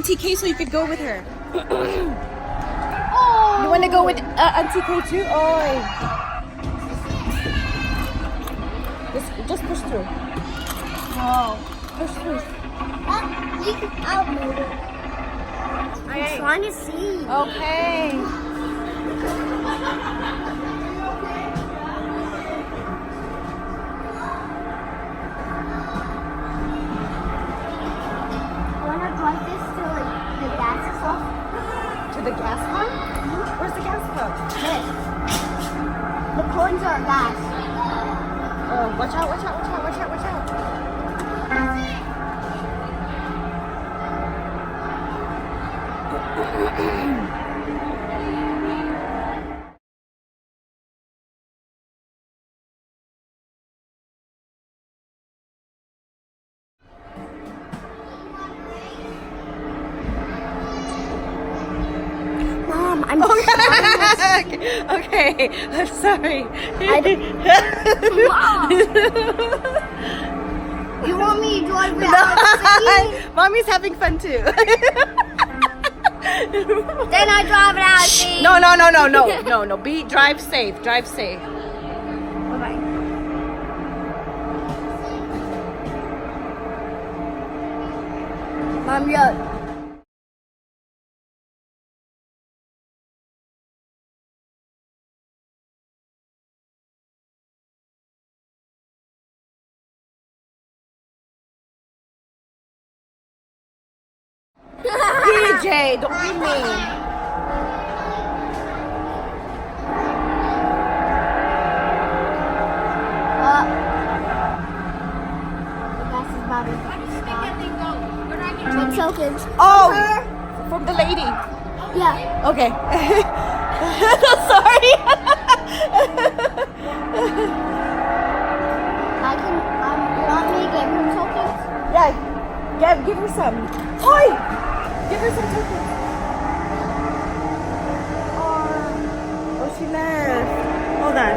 Auntie K so you could go with her. Oh. You want to go with Auntie K too? Oh. Just push through. Oh. Push through. I'll move it. I'm trying to see. Okay. Wanna drive this to like the gas is off? To the gas pump? Where's the gas pump? This. The coins are gas. Oh, watch out, watch out, watch out, watch out, watch out. Mom, I'm Okay, I'm sorry. Mom! You want me to drive it out of the city? Mommy's having fun too. Then I drive it out of the city. No. Drive safe. Drive safe. Bye-bye. Mom, look. DJ, don't be mean. The gas is about to stop. Tokens. Oh, from the lady. Yeah. Okay. Sorry. Want me to give her tokens? Yeah, give her some. Oi! Give her some tokens. Oh, she left. Hold on.